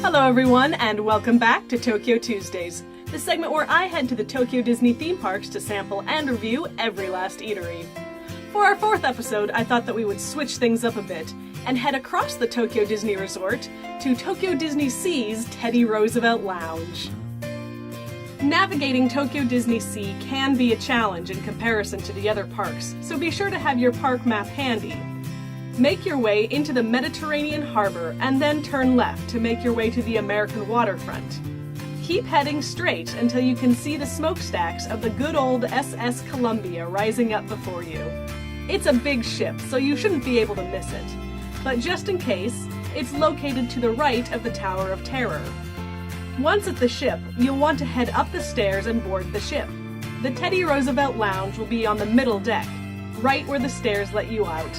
Hello everyone, and welcome back to Tokyo Tuesdays, the segment where I head to the Tokyo Disney theme parks to sample and review every last eatery. For our fourth episode, I thought that we would switch things up a bit and head across the Tokyo Disney Resort to Tokyo Disney Sea's Teddy Roosevelt Lounge. Navigating Tokyo Disney Sea can be a challenge in comparison to the other parks, so be sure to have your park map handy. Make your way into the Mediterranean harbor and then turn left to make your way to the American waterfront. Keep heading straight until you can see the smokestacks of the good old SS Columbia rising up before you. It's a big ship, so you shouldn't be able to miss it. But just in case, it's located to the right of the Tower of Terror. Once at the ship, you'll want to head up the stairs and board the ship. The Teddy Roosevelt Lounge will be on the middle deck, right where the stairs let you out.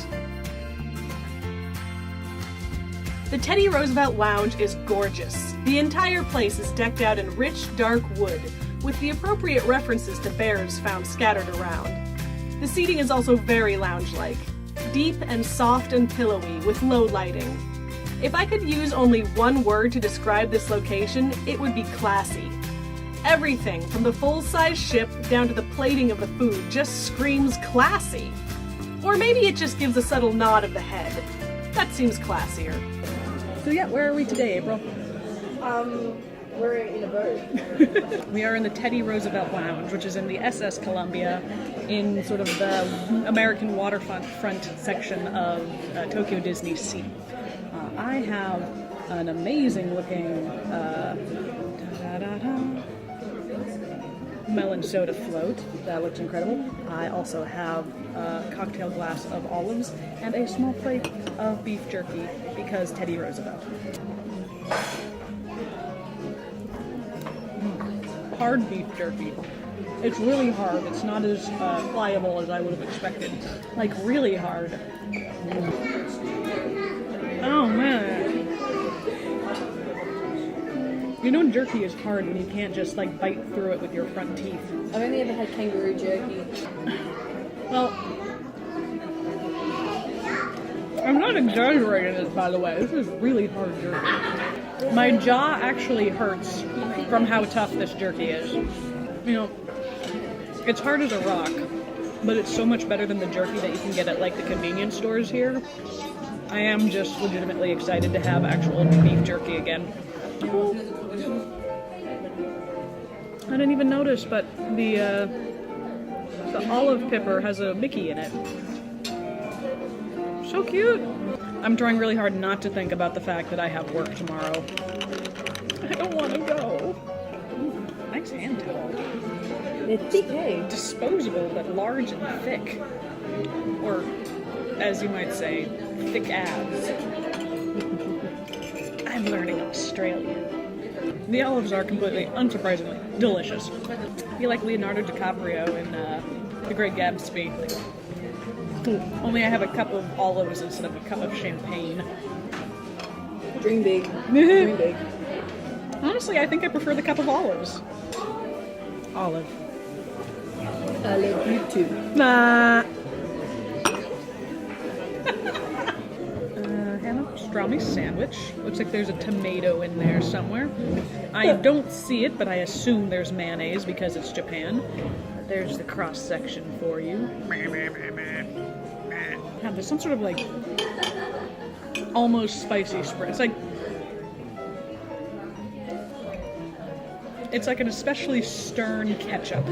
The Teddy Roosevelt Lounge is gorgeous. The entire place is decked out in rich, dark wood, with the appropriate references to bears found scattered around. The seating is also very lounge-like, deep and soft and pillowy with low lighting. If I could use only one word to describe this location, it would be classy. Everything from the full-size ship down to the plating of the food just screams classy. Or maybe it just gives a subtle nod of the head. That seems classier. So yeah, where are we today, April? We're in a boat. We are in the Teddy Roosevelt Lounge, which is in the SS Columbia, in sort of the American waterfront section of Tokyo Disney Sea. I have an amazing looking melon soda float. That looks incredible. I also have a cocktail glass of olives and a small plate of beef jerky because Teddy Roosevelt. Hard beef jerky. It's really hard. It's not as pliable as I would have expected. Like, really hard. Oh, man. You know jerky is hard when you can't just, like, bite through it with your front teeth. I've only ever had kangaroo jerky. Well, I'm not exaggerating this, by the way. This is really hard jerky. My jaw actually hurts from how tough this jerky is. You know, it's hard as a rock, but it's so much better than the jerky that you can get at, like, the convenience stores here. I am just legitimately excited to have actual beef jerky again. I didn't even notice, but the olive pepper has a Mickey in it. So cute! I'm trying really hard not to think about the fact that I have work tomorrow. I don't want to go. Nice hand towel. They're thick, eh? Disposable, but large and thick. Or, as you might say, thick abs. I'm learning Australian. The olives are completely, unsurprisingly, delicious. I feel like Leonardo DiCaprio in The Great Gatsby. Only I have a cup of olives instead of a cup of champagne. Dream big. Dream big. Honestly, I think I prefer the cup of olives. Olive. I love you too. Nah. Have a pastrami sandwich. Looks like there's a tomato in there somewhere. I don't see it, but I assume there's mayonnaise because it's Japan. There's the cross section for you. Yeah, there's some sort of like almost spicy spread. It's like an especially stern ketchup.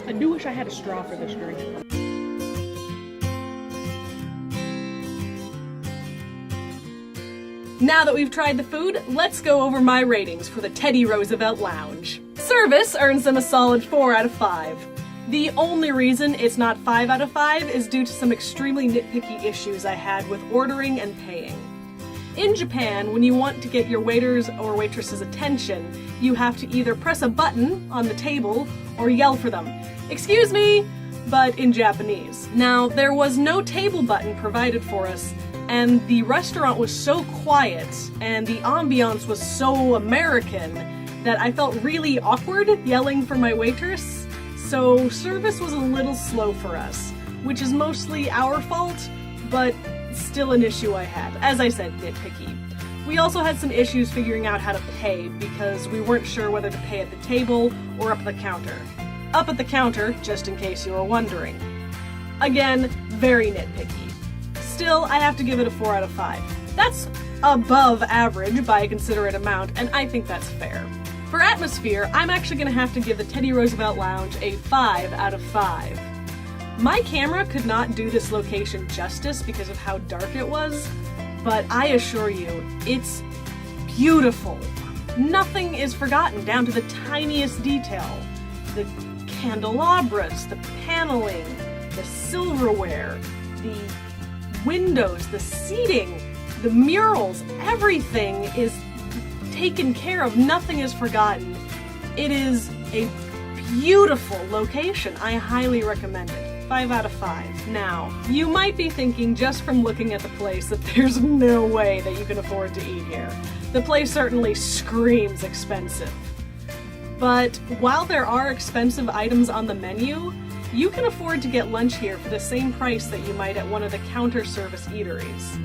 I do wish I had a straw for this drink. Now that we've tried the food, let's go over my ratings for the Teddy Roosevelt Lounge. Service earns them a solid 4 out of 5. The only reason it's not 5 out of 5 is due to some extremely nitpicky issues I had with ordering and paying. In Japan, when you want to get your waiters or waitresses' attention, you have to either press a button on the table or yell for them, "Excuse me," but in Japanese. Now, there was no table button provided for us, and the restaurant was so quiet, and the ambiance was so American, that I felt really awkward yelling for my waitress, so service was a little slow for us, which is mostly our fault, but still an issue I had. As I said, nitpicky. We also had some issues figuring out how to pay, because we weren't sure whether to pay at the table or up at the counter. Up at the counter, just in case you were wondering. Again, very nitpicky. Still, I have to give it a 4 out of 5. That's above average by a considerate amount, and I think that's fair. For atmosphere, I'm actually going to have to give the Teddy Roosevelt Lounge a 5 out of 5. My camera could not do this location justice because of how dark it was, but I assure you, it's beautiful. Nothing is forgotten, down to the tiniest detail. The candelabras, the paneling, the silverware, the windows, the seating, the murals, everything is taken care of. Nothing is forgotten. It is a beautiful location. I highly recommend it. 5 out of 5. Now, you might be thinking just from looking at the place that there's no way that you can afford to eat here. The place certainly screams expensive. But while there are expensive items on the menu, you can afford to get lunch here for the same price that you might at one of the counter service eateries.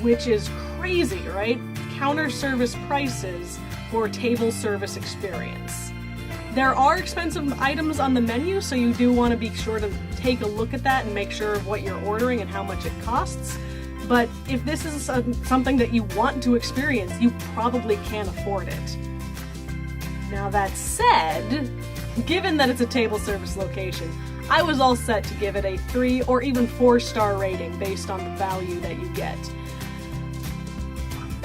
Which is crazy, right? Counter service prices for table service experience. There are expensive items on the menu, so you do want to be sure to take a look at that and make sure of what you're ordering and how much it costs. But if this is something that you want to experience, you probably can afford it. Now that said, given that it's a table service location, I was all set to give it a 3 or even 4-star rating based on the value that you get.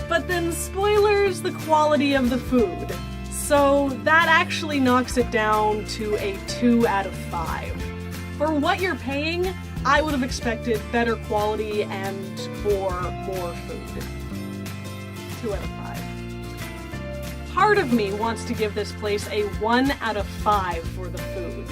But then spoilers the quality of the food. So that actually knocks it down to a 2 out of 5. For what you're paying, I would have expected better quality and or more food. 2 out of 5. Part of me wants to give this place a 1 out of 5 for the food.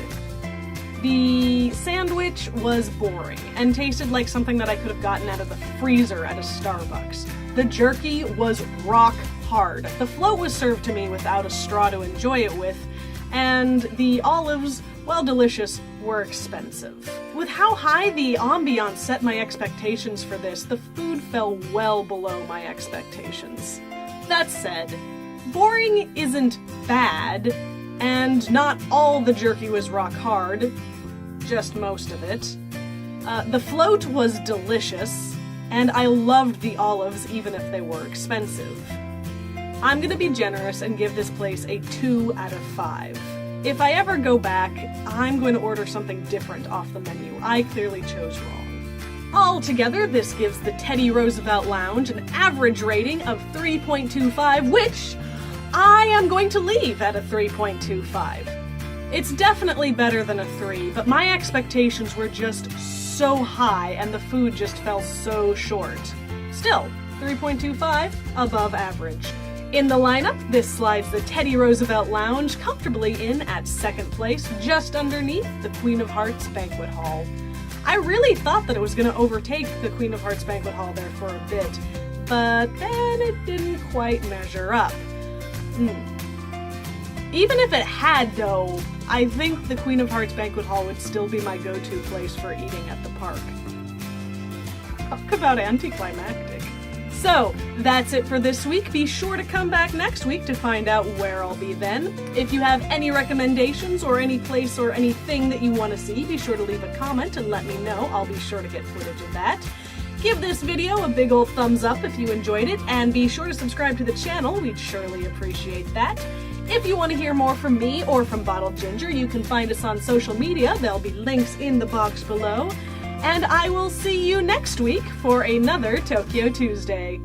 The sandwich was boring and tasted like something that I could have gotten out of the freezer at a Starbucks. The jerky was rock hard. The float was served to me without a straw to enjoy it with, and the olives, while delicious, were expensive. With how high the ambiance set my expectations for this, the food fell well below my expectations. That said, boring isn't bad, and not all the jerky was rock hard, just most of it. The float was delicious, and I loved the olives even if they were expensive. I'm gonna be generous and give this place a 2 out of 5. If I ever go back, I'm going to order something different off the menu. I clearly chose wrong. Altogether, this gives the Teddy Roosevelt Lounge an average rating of 3.25, which I am going to leave at a 3.25. It's definitely better than a 3, but my expectations were just so high and the food just fell so short. Still, 3.25, above average. In the lineup, this slides the Teddy Roosevelt Lounge comfortably in at second place, just underneath the Queen of Hearts Banquet Hall. I really thought that it was going to overtake the Queen of Hearts Banquet Hall there for a bit, but then it didn't quite measure up. Even if it had, though, I think the Queen of Hearts Banquet Hall would still be my go-to place for eating at the park. Talk about anticlimactic. So, that's it for this week. Be sure to come back next week to find out where I'll be then. If you have any recommendations or any place or anything that you want to see, be sure to leave a comment and let me know. I'll be sure to get footage of that. Give this video a big old thumbs up if you enjoyed it, and be sure to subscribe to the channel. We'd surely appreciate that. If you want to hear more from me or from Bottled Ginger, you can find us on social media. There'll be links in the box below. And I will see you next week for another Tokyo Tuesday.